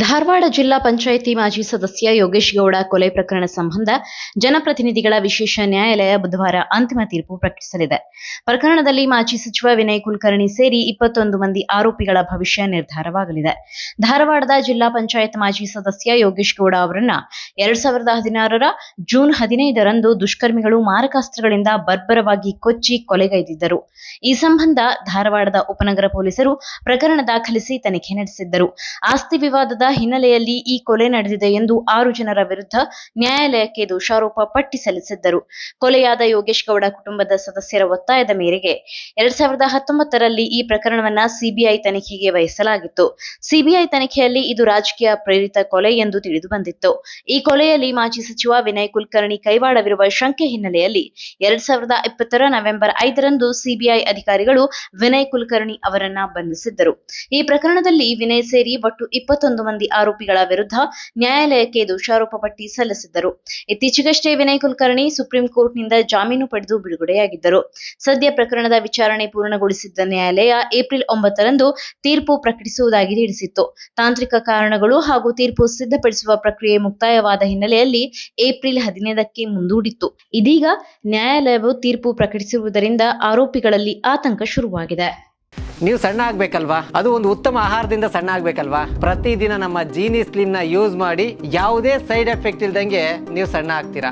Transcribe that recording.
ಧಾರವಾಡ ಜಿಲ್ಲಾ ಪಂಚಾಯಿತಿ ಮಾಜಿ ಸದಸ್ಯ ಯೋಗೇಶ್ ಗೌಡ ಕೊಲೆ ಪ್ರಕರಣ ಸಂಬಂಧ ಜನಪ್ರತಿನಿಧಿಗಳ ವಿಶೇಷ ನ್ಯಾಯಾಲಯ ಬುಧವಾರ ಅಂತಿಮ ತೀರ್ಪು ಪ್ರಕಟಿಸಲಿದೆ. ಪ್ರಕರಣದಲ್ಲಿ ಮಾಜಿ ಸಚಿವ ವಿನಯ್ ಕುಲಕರ್ಣಿ ಸೇರಿ 21 ಮಂದಿ ಆರೋಪಿಗಳ ಭವಿಷ್ಯ ನಿರ್ಧಾರವಾಗಲಿದೆ. ಧಾರವಾಡದ ಜಿಲ್ಲಾ ಪಂಚಾಯತ್ ಮಾಜಿ ಸದಸ್ಯ ಯೋಗೇಶ್ ಗೌಡ ಅವರನ್ನ 2016ರ ಜೂನ್ 15ರಂದು ದುಷ್ಕರ್ಮಿಗಳು ಮಾರಕಾಸ್ತ್ರಗಳಿಂದ ಬರ್ಬರವಾಗಿ ಕೊಚ್ಚಿ ಕೊಲೆಗೈದಿದ್ದರು. ಈ ಸಂಬಂಧ ಧಾರವಾಡದ ಉಪನಗರ ಪೊಲೀಸರು ಪ್ರಕರಣ ದಾಖಲಿಸಿ ತನಿಖೆ ನಡೆಸಿದ್ದರು. ಆಸ್ತಿ ವಿವಾದದ ಹಿನ್ನೆಲೆಯಲ್ಲಿ ಈ ಕೊಲೆ ನಡೆದಿದೆ ಎಂದು 6 ಜನರ ವಿರುದ್ಧ ನ್ಯಾಯಾಲಯಕ್ಕೆ ದೋಷಾರೋಪ ಪಟ್ಟಿ ಸಲ್ಲಿಸಿದ್ದರು. ಕೊಲೆಯಾದ ಯೋಗೇಶ್ ಗೌಡ ಕುಟುಂಬದ ಸದಸ್ಯರ ಒತ್ತಾಯದ ಮೇರೆಗೆ 2019ರಲ್ಲಿ ಈ ಪ್ರಕರಣವನ್ನ ಸಿಬಿಐ ತನಿಖೆಗೆ ವಹಿಸಲಾಗಿತ್ತು. ಸಿಬಿಐ ತನಿಖೆಯಲ್ಲಿ ಇದು ರಾಜಕೀಯ ಪ್ರೇರಿತ ಕೊಲೆ ಎಂದು ತಿಳಿದು ಬಂದಿತ್ತು. ಈ ಕೊಲೆಯಲ್ಲಿ ಮಾಜಿ ಸಚಿವ ವಿನಯ್ ಕುಲಕರ್ಣಿ ಕೈವಾಡವಿರುವ ಶಂಕೆ ಹಿನ್ನೆಲೆಯಲ್ಲಿ 2020ರ ನವೆಂಬರ್ 5ರಂದು ಸಿಬಿಐ ಅಧಿಕಾರಿಗಳು ವಿನಯ್ ಕುಲಕರ್ಣಿ ಅವರನ್ನ ಬಂಧಿಸಿದ್ದರು. ಈ ಪ್ರಕರಣದಲ್ಲಿ ವಿನಯ್ ಸೇರಿ ಒಟ್ಟು 21 ಮಂದಿ ಆರೋಪಿಗಳ ವಿರುದ್ಧ ನ್ಯಾಯಾಲಯಕ್ಕೆ ದೋಷಾರೋಪ ಪಟ್ಟಿ ಸಲ್ಲಿಸಿದ್ದರು. ಇತ್ತೀಚೆಗಷ್ಟೇ ವಿನಯ್ ಕುಲಕರ್ಣಿ ಸುಪ್ರೀಂ ಕೋರ್ಟ್ನಿಂದ ಜಾಮೀನು ಪಡೆದು ಬಿಡುಗಡೆಯಾಗಿದ್ದರು. ಸದ್ಯ ಪ್ರಕರಣದ ವಿಚಾರಣೆ ಪೂರ್ಣಗೊಳಿಸಿದ್ದ ನ್ಯಾಯಾಲಯ ಏಪ್ರಿಲ್ 9ರಂದು ತೀರ್ಪು ಪ್ರಕಟಿಸುವುದಾಗಿ ತಿಳಿಸಿತ್ತು. ತಾಂತ್ರಿಕ ಕಾರಣಗಳು ಹಾಗೂ ತೀರ್ಪು ಸಿದ್ಧಪಡಿಸುವ ಪ್ರಕ್ರಿಯೆ ಮುಕ್ತಾಯವಾದ ಹಿನ್ನೆಲೆಯಲ್ಲಿ ಏಪ್ರಿಲ್ 15ಕ್ಕೆ ಮುಂದೂಡಿತ್ತು. ಇದೀಗ ನ್ಯಾಯಾಲಯವು ತೀರ್ಪು ಪ್ರಕಟಿಸಿರುವುದರಿಂದ ಆರೋಪಿಗಳಲ್ಲಿ ಆತಂಕ ಶುರುವಾಗಿದೆ. ನೀವು ಸಣ್ಣ ಆಗ್ಬೇಕಲ್ವಾ? ಅದು ಒಂದು ಉತ್ತಮ ಆಹಾರದಿಂದ ಸಣ್ಣ ಆಗ್ಬೇಕಲ್ವಾ? ಪ್ರತಿದಿನ ನಮ್ಮ ಜೀನಿ ಸ್ಲಿಮ್ ನ ಯೂಸ್ ಮಾಡಿ ಯಾವುದೇ ಸೈಡ್ ಎಫೆಕ್ಟ್ ಇಲ್ದಂಗೆ ನೀವು ಸಣ್ಣ ಆಗ್ತೀರಾ.